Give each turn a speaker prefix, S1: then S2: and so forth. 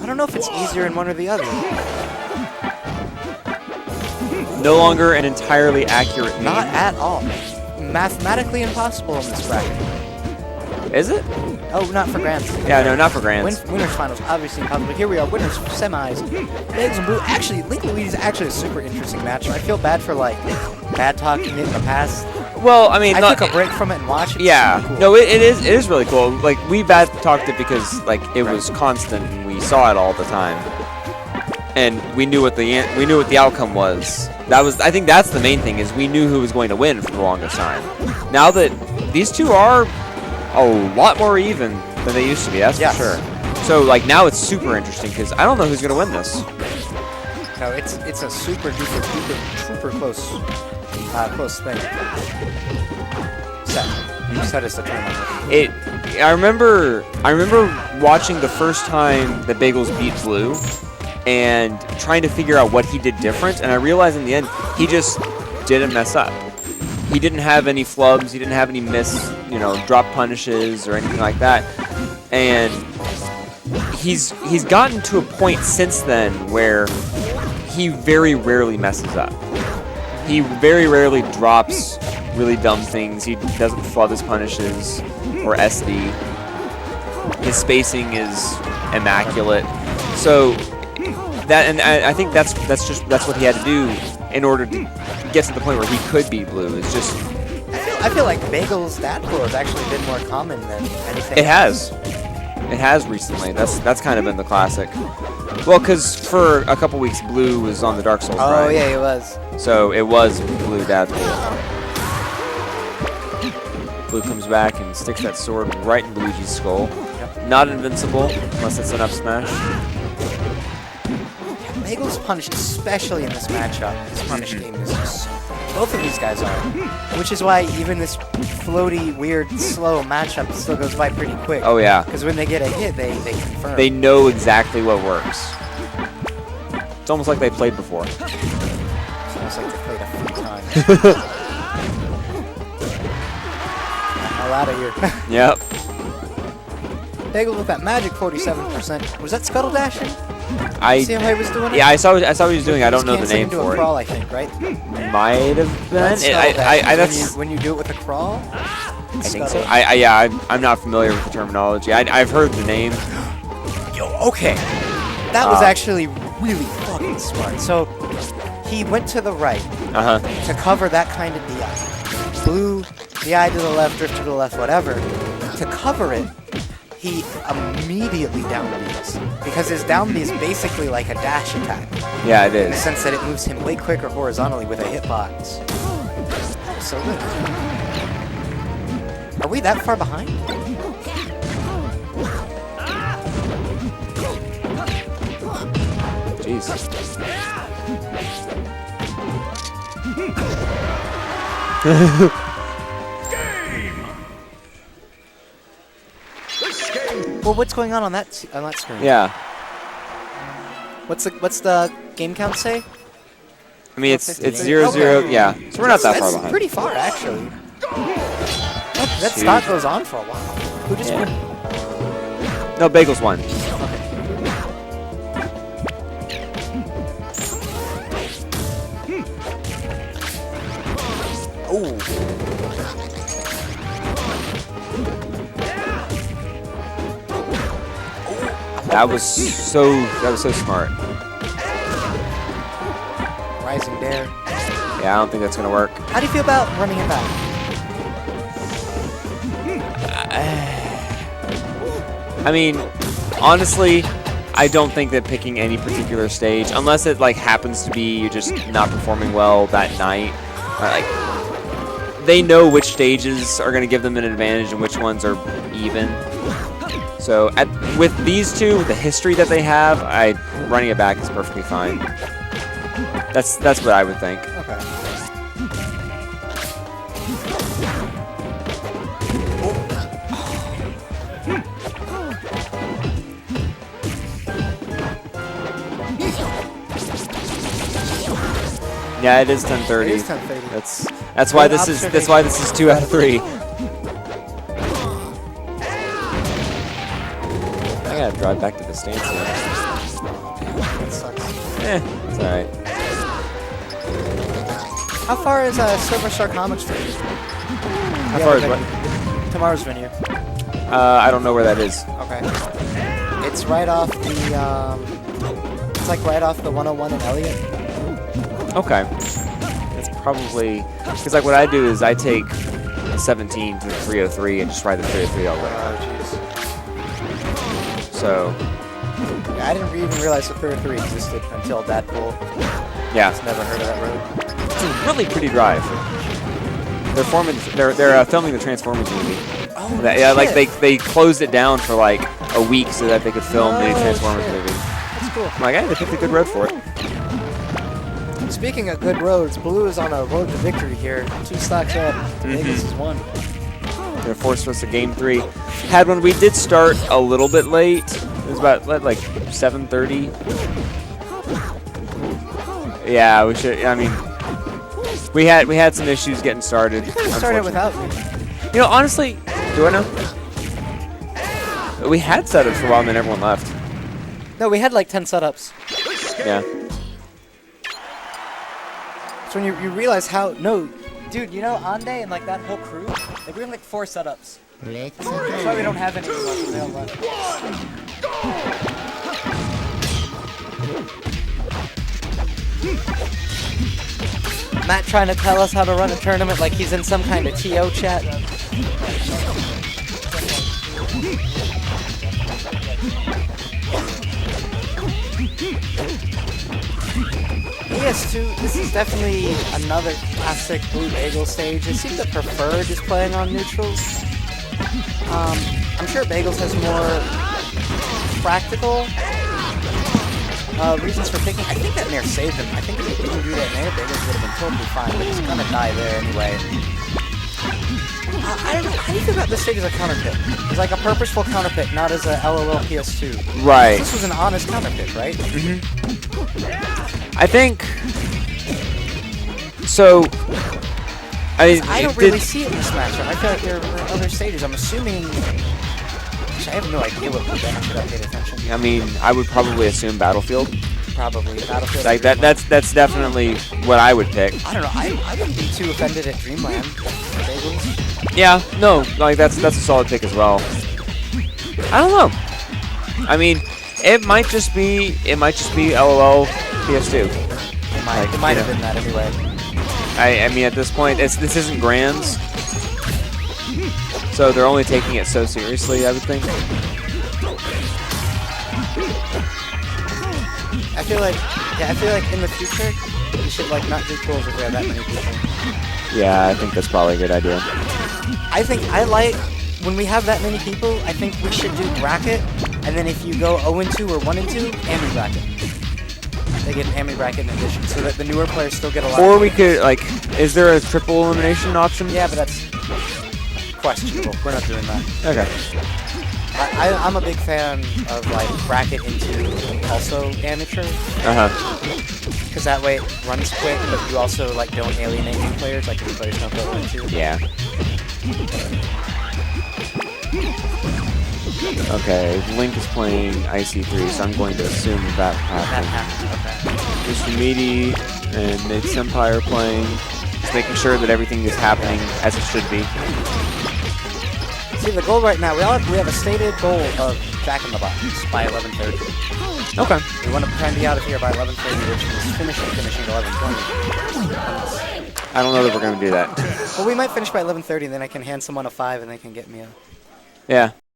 S1: I don't know if it's easier in one or the other.
S2: No longer an entirely accurate meme.
S1: Not at all. Mathematically impossible in this bracket.
S2: Is it?
S1: Oh, not for grands.
S2: Yeah, no, not for grands.
S1: Winners finals, obviously impossible. Here we are, winners semis. Bagels and Blue. Actually, Link Luigi is actually a super interesting match. I feel bad for like bad talking it in the past.
S2: Well, I mean,
S1: I took a break from it and watched it.
S2: Yeah,
S1: Cool.
S2: no, it is really cool. Like we bad talked it because like it was constant and we saw it all the time, and we knew what the outcome was. I think that's the main thing, is we knew who was going to win for the longest time. Now that these two are a lot more even than they used to be, that's for sure. So like now it's super interesting because I don't know who's going to win this.
S1: No, it's a super duper close thing. Set is the tournament.
S2: I remember watching the first time that Bagels beat Blue and trying to figure out what he did different, and I realized in the end he just didn't mess up. He didn't have any flubs, he didn't have any drop punishes or anything like that. And he's gotten to a point since then where he very rarely messes up. He very rarely drops really dumb things. He doesn't flub his punishes or SD. His spacing is immaculate. So I think that's what he had to do in order to get to the point where he could beat Blue. It's just
S1: I feel like Bagel's that pool has actually been more common than anything.
S2: It has recently. That's kind of been the classic. Well, because for a couple weeks Blue was on the Dark Souls
S1: Oh
S2: ride.
S1: yeah, it was.
S2: So it was Blue Dad Pool. Blue comes back and sticks that sword right in Luigi's skull. Yep. Not invincible unless it's an up smash.
S1: Bagel's punish, especially in this matchup, his punish game is just... Both of these guys are. Which is why even this floaty, weird, slow matchup still goes by pretty quick.
S2: Oh yeah.
S1: Because when they get a hit, they confirm.
S2: They know exactly what works. It's almost like they played before.
S1: It's almost like they played a few times. Hell out of here.
S2: Yep.
S1: Bagel with that magic 47%. Was that Scuttle Dashing? See how he was doing it?
S2: Yeah, I saw what he was doing. I don't know the name
S1: into
S2: for
S1: a
S2: it.
S1: crawl, I think, right?
S2: Might have been.
S1: When you do it with a crawl?
S2: I think so. I'm not familiar with the terminology. I've heard the name.
S1: Yo, okay. That was actually really fucking smart. So he went to the right to cover that kind of DI. Blue, DI to the left, drift to the left, whatever. To cover it, he immediately down B's. Because his down B is basically like a dash attack.
S2: Yeah, it is.
S1: In the sense that it moves him way quicker horizontally with a hitbox. So good. Are we that far behind?
S2: Jeez.
S1: Well, what's going on that screen?
S2: Yeah.
S1: What's the game count say?
S2: I mean, it's 0-0. Yeah. So we're not that far behind.
S1: That's pretty far, actually. That stock goes on for a while. Who just won?
S2: No, Bagels won.
S1: Oh.
S2: That was so smart.
S1: Rising Dare.
S2: Yeah, I don't think that's gonna work.
S1: How do you feel about running it back?
S2: I mean, honestly, I don't think that picking any particular stage, unless it like happens to be you're just not performing well that night, like they know which stages are gonna give them an advantage and which ones are even. So with these two, with the history that they have, running it back is perfectly fine. That's what I would think.
S1: Okay.
S2: Yeah, it is 10:30.
S1: It is 10:30.
S2: That's why this is 2 out of 3. I got drive back to the stands here.
S1: That sucks.
S2: It's alright.
S1: How far is Silverstar Comics from you?
S2: How far is what?
S1: Tomorrow's venue.
S2: I don't know where that is.
S1: Okay. It's right off the, it's like right off the 101 in Elliott.
S2: Okay. That's probably, because like what I do is I take 17 to the 303 and just ride the 303 all the way.
S1: Oh, jeez.
S2: So.
S1: Yeah, I didn't even realize the 303 existed until Deadpool.
S2: Yeah.
S1: Just never heard of that road.
S2: It's a really pretty drive. They're filming the Transformers movie.
S1: Oh,
S2: yeah, like they closed it down for like a week so that they could film the Transformers movie.
S1: That's cool.
S2: I'm like, hey, they picked a good road for it.
S1: Speaking of good roads, Blue is on a road to victory here. 2 stocks up. Vegas is 1.
S2: They're forced us to game 3. Had one. We did start a little bit late. It was about like 7:30. Yeah, we should. I mean, we had some issues getting started.
S1: You could have started without me.
S2: You know, honestly, do I know? We had setups for a while, and then everyone left.
S1: No, we had like 10 setups.
S2: Yeah.
S1: So when you realize how dude, you know Ande and like that whole crew, like we have like 4 setups. That's why we don't have any left. They all left. Matt trying to tell us how to run a tournament like he's in some kind of TO chat. ES2, this is definitely another classic Blue Bagel stage. They seem to prefer just playing on neutrals. I'm sure Bagels has more practical reasons for picking. I think that Nair saved him. I think if he didn't do that Nair, Bagels would have been totally fine, but he's gonna die there anyway. I don't know. How do you feel about this stage as a counter pick? It's like a purposeful counter pick, not as a LOL PS2.
S2: Right.
S1: This was an honest counter pick, right?
S2: I think so. I
S1: don't really see it in this matchup. I feel like there are other stages. I'm assuming. Actually, I have no idea what would benefit. I paid attention.
S2: I mean, I would probably assume Battlefield.
S1: Probably Battlefield.
S2: Like that. That's definitely what I would pick.
S1: I don't know. I wouldn't be too offended at Dreamland. Bagels.
S2: Yeah. No. Like that's a solid pick as well. I don't know. I mean, it might just be LOL PS2.
S1: It might have been that anyway.
S2: I mean, at this point, this isn't Grands, so they're only taking it so seriously, I would think.
S1: I feel like in the future, we should like not do tools if we have that many people.
S2: Yeah, I think that's probably a good idea.
S1: I like when we have that many people. I think we should do bracket, and then if you go 0-2 or 1-2, Ami bracket. They get an Ami bracket in addition, so that the newer players still get a lot.
S2: Or we could like, is there a triple elimination option?
S1: Yeah, but that's questionable. We're not doing that.
S2: Okay.
S1: I'm a big fan of like bracket into also amateur. Because that way it runs quick, but you also like don't alienate new players, like new players don't go 1-2.
S2: Yeah. Okay, Link is playing IC3, so I'm going to assume that happened.
S1: Okay.
S2: Mr. Meaty and Mid Senpai are playing, just making sure that everything is happening as it should be.
S1: See, the goal right now, we have a stated goal of Jack in the Box by 11:30.
S2: Okay.
S1: We want to try and be out of here by 11:30, which means finishing at 11:20.
S2: I don't know that we're going to do that.
S1: Well, we might finish by 11:30, and then I can hand someone a 5, and they can get me a...
S2: Yeah.